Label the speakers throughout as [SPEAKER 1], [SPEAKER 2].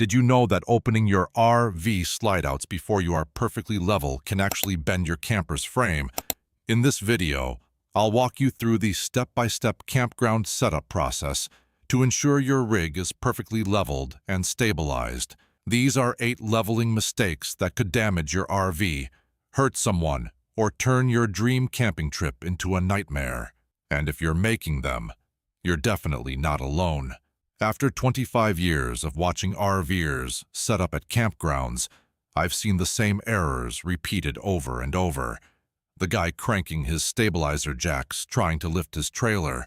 [SPEAKER 1] Did you know that opening your RV slideouts before you are perfectly level can actually bend your camper's frame? In this video, I'll walk you through the step-by-step campground setup process to ensure your rig is perfectly leveled and stabilized. These are 8 leveling mistakes that could damage your RV, hurt someone, or turn your dream camping trip into a nightmare. And if you're making them, you're definitely not alone. After 25 years of watching RVers set up at campgrounds, I've seen the same errors repeated over and over. The guy cranking his stabilizer jacks trying to lift his trailer.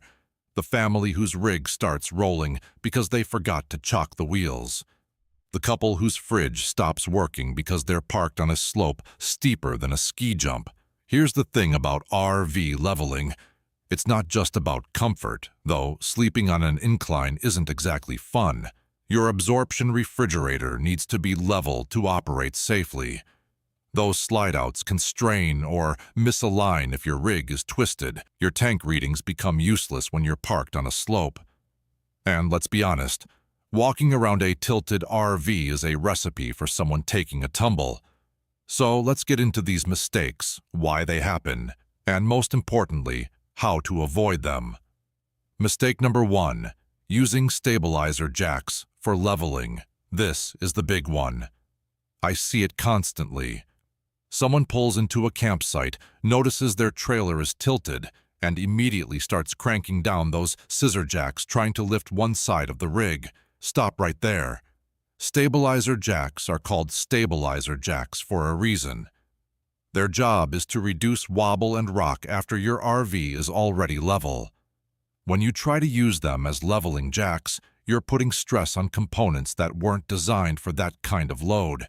[SPEAKER 1] The family whose rig starts rolling because they forgot to chock the wheels. The couple whose fridge stops working because they're parked on a slope steeper than a ski jump. Here's the thing about RV leveling. It's not just about comfort, though sleeping on an incline isn't exactly fun. Your absorption refrigerator needs to be level to operate safely. Those slideouts can strain or misalign if your rig is twisted. Your tank readings become useless when you're parked on a slope. And let's be honest, walking around a tilted RV is a recipe for someone taking a tumble. So let's get into these mistakes, why they happen, and most importantly, how to avoid them. Mistake number 1, using stabilizer jacks for leveling. This is the big one. I see it constantly. Someone pulls into a campsite, notices their trailer is tilted, and immediately starts cranking down those scissor jacks trying to lift one side of the rig. Stop right there. Stabilizer jacks are called stabilizer jacks for a reason. Their job is to reduce wobble and rock after your RV is already level. When you try to use them as leveling jacks, you're putting stress on components that weren't designed for that kind of load.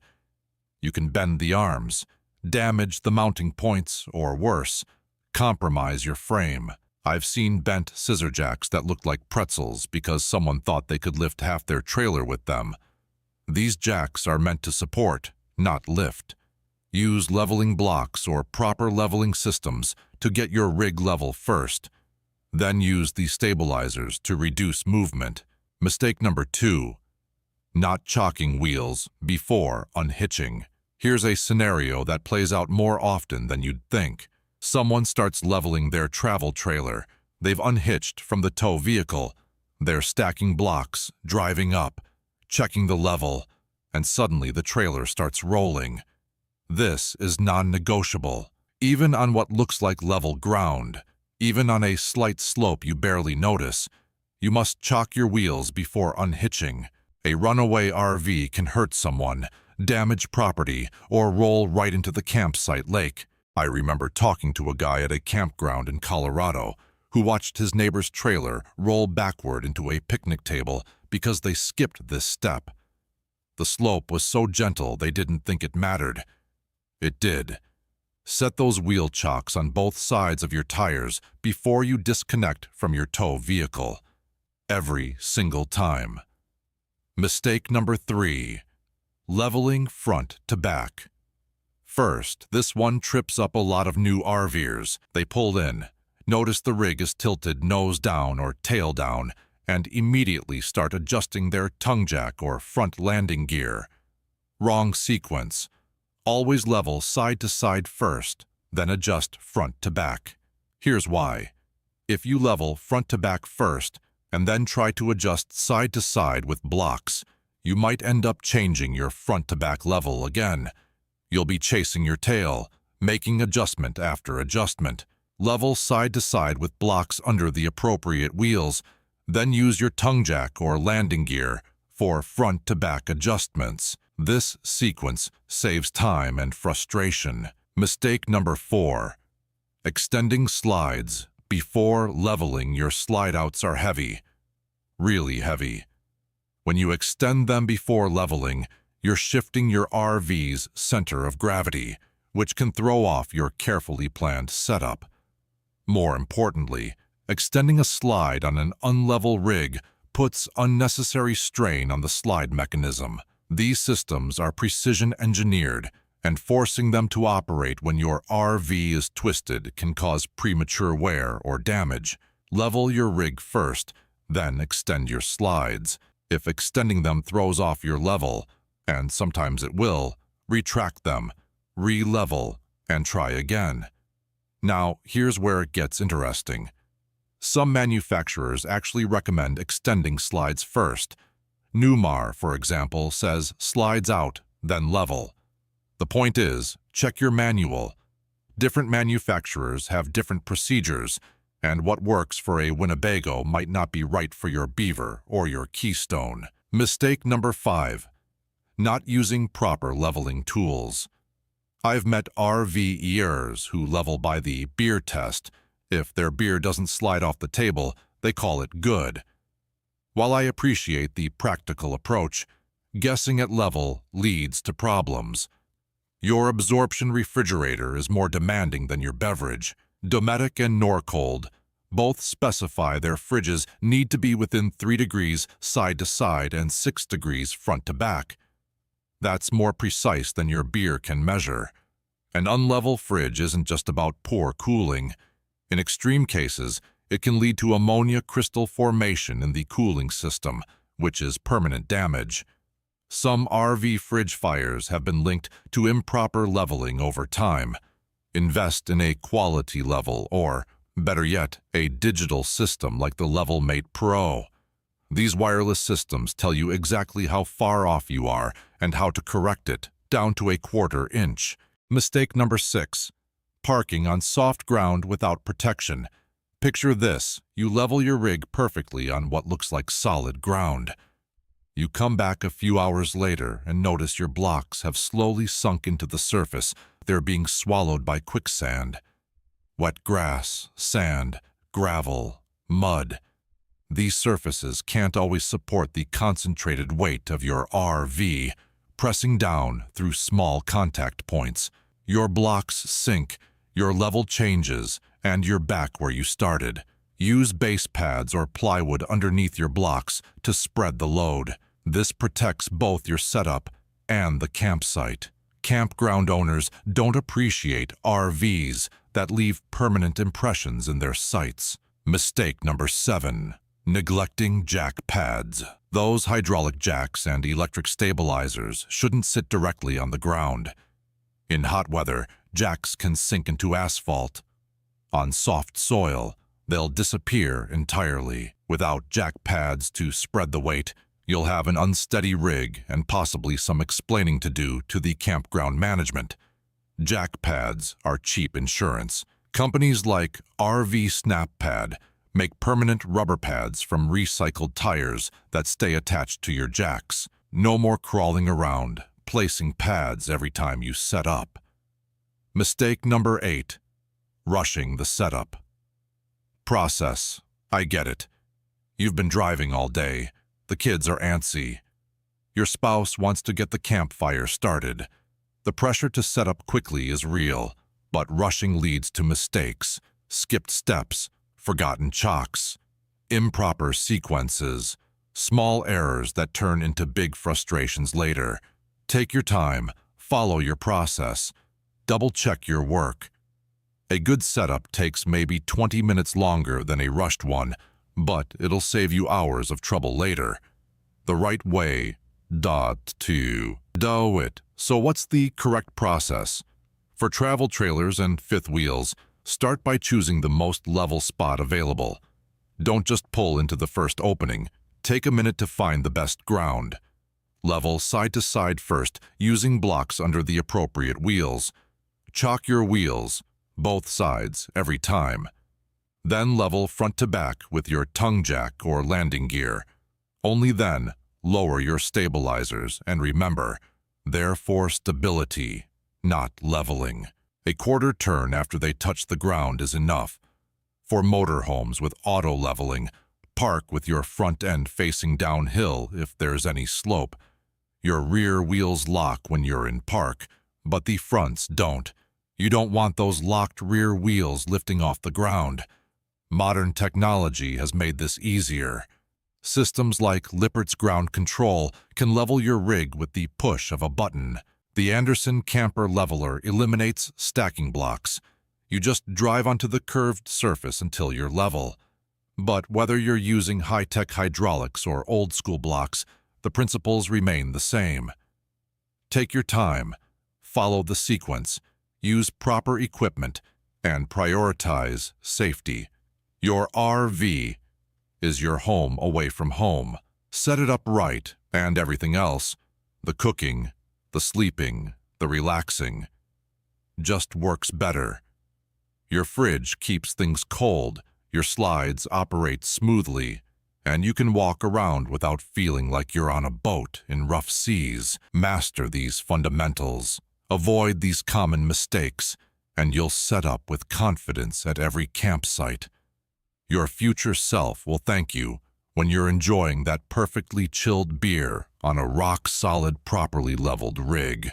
[SPEAKER 1] You can bend the arms, damage the mounting points, or worse, compromise your frame. I've seen bent scissor jacks that looked like pretzels because someone thought they could lift half their trailer with them. These jacks are meant to support, not lift. Use leveling blocks or proper leveling systems to get your rig level first. Then use the stabilizers to reduce movement. Mistake number 2, not chocking wheels before unhitching. Here's a scenario that plays out more often than you'd think. Someone starts leveling their travel trailer. They've unhitched from the tow vehicle. They're stacking blocks, driving up, checking the level, and suddenly the trailer starts rolling. This is non-negotiable. Even on what looks like level ground, even on a slight slope you barely notice, you must chock your wheels before unhitching. A runaway RV can hurt someone, damage property, or roll right into the campsite lake. I remember talking to a guy at a campground in Colorado who watched his neighbor's trailer roll backward into a picnic table because they skipped this step. The slope was so gentle they didn't think it mattered. It did. Set those wheel chocks on both sides of your tires before you disconnect from your tow vehicle. Every single time. Mistake number 3, leveling front to back. First, this one trips up a lot of new RVers. They pull in, notice the rig is tilted nose down or tail down, and immediately start adjusting their tongue jack or front landing gear. Wrong sequence. Always level side to side first, then adjust front to back. Here's why. If you level front to back first, and then try to adjust side to side with blocks, you might end up changing your front to back level again. You'll be chasing your tail, making adjustment after adjustment. Level side to side with blocks under the appropriate wheels, then use your tongue jack or landing gear for front to back adjustments. This sequence saves time and frustration. Mistake number 4, extending slides before leveling. Your slideouts are heavy, really heavy. When you extend them before leveling, you're shifting your RV's center of gravity, which can throw off your carefully planned setup. More importantly, extending a slide on an unlevel rig puts unnecessary strain on the slide mechanism. These systems are precision engineered, and forcing them to operate when your RV is twisted can cause premature wear or damage. Level your rig first, then extend your slides. If extending them throws off your level, and sometimes it will, retract them, re-level, and try again. Now, here's where it gets interesting. Some manufacturers actually recommend extending slides first. Newmar, for example, says slides out, then level. The point is, check your manual. Different manufacturers have different procedures, and what works for a Winnebago might not be right for your Beaver or your Keystone. Mistake number 5. Not using proper leveling tools. I've met RVers who level by the beer test. If their beer doesn't slide off the table, they call it good. While I appreciate the practical approach, guessing at level leads to problems. Your absorption refrigerator is more demanding than your beverage. Dometic and Norcold both specify their fridges need to be within 3 degrees side to side and 6 degrees front to back. That's more precise than your beer can measure. An unlevel fridge isn't just about poor cooling. In extreme cases, it can lead to ammonia crystal formation in the cooling system, which is permanent damage. Some RV fridge fires have been linked to improper leveling over time. Invest in a quality level or, better yet, a digital system like the LevelMate Pro. These wireless systems tell you exactly how far off you are and how to correct it, down to a 1/4 inch. Mistake number 6. Parking on soft ground without protection. Picture this: you level your rig perfectly on what looks like solid ground. You come back a few hours later and notice your blocks have slowly sunk into the surface. They're being swallowed by quicksand. Wet grass, sand, gravel, mud. These surfaces can't always support the concentrated weight of your RV, pressing down through small contact points. Your blocks sink, your level changes, and you're back where you started. Use base pads or plywood underneath your blocks to spread the load. This protects both your setup and the campsite. Campground owners don't appreciate RVs that leave permanent impressions in their sites. Mistake number 7. Neglecting jack pads. Those hydraulic jacks and electric stabilizers shouldn't sit directly on the ground. In hot weather, jacks can sink into asphalt. On soft soil, they'll disappear entirely. Without jack pads to spread the weight, you'll have an unsteady rig and possibly some explaining to do to the campground management. Jack pads are cheap insurance. Companies like RV Snap Pad make permanent rubber pads from recycled tires that stay attached to your jacks. No more crawling around, placing pads every time you set up. Mistake number 8. Rushing the setup. Process. I get it. You've been driving all day. The kids are antsy. Your spouse wants to get the campfire started. The pressure to set up quickly is real, but rushing leads to mistakes, skipped steps, forgotten chocks, improper sequences, small errors that turn into big frustrations later. Take your time, follow your process, double-check your work. A good setup takes maybe 20 minutes longer than a rushed one, but it'll save you hours of trouble later. The right way, to do it. So what's the correct process? For travel trailers and fifth wheels, start by choosing the most level spot available. Don't just pull into the first opening. Take a minute to find the best ground. Level side to side first, using blocks under the appropriate wheels. Chock your wheels, both sides, every time. Then level front to back with your tongue jack or landing gear. Only then, lower your stabilizers and remember, they're for stability, not leveling. A 1/4 turn after they touch the ground is enough. For motorhomes with auto leveling, park with your front end facing downhill if there's any slope. Your rear wheels lock when you're in park, but the fronts don't. You don't want those locked rear wheels lifting off the ground. Modern technology has made this easier. Systems like Lippert's Ground Control can level your rig with the push of a button. The Anderson Camper Leveler eliminates stacking blocks. You just drive onto the curved surface until you're level. But whether you're using high-tech hydraulics or old-school blocks, the principles remain the same. Take your time, follow the sequence, use proper equipment, and prioritize safety. Your RV is your home away from home. Set it up right, and everything else, the cooking, the sleeping, the relaxing, just works better. Your fridge keeps things cold, your slides operate smoothly, and you can walk around without feeling like you're on a boat in rough seas. Master these fundamentals, avoid these common mistakes, and you'll set up with confidence at every campsite. Your future self will thank you when you're enjoying that perfectly chilled beer on a rock-solid, properly leveled rig.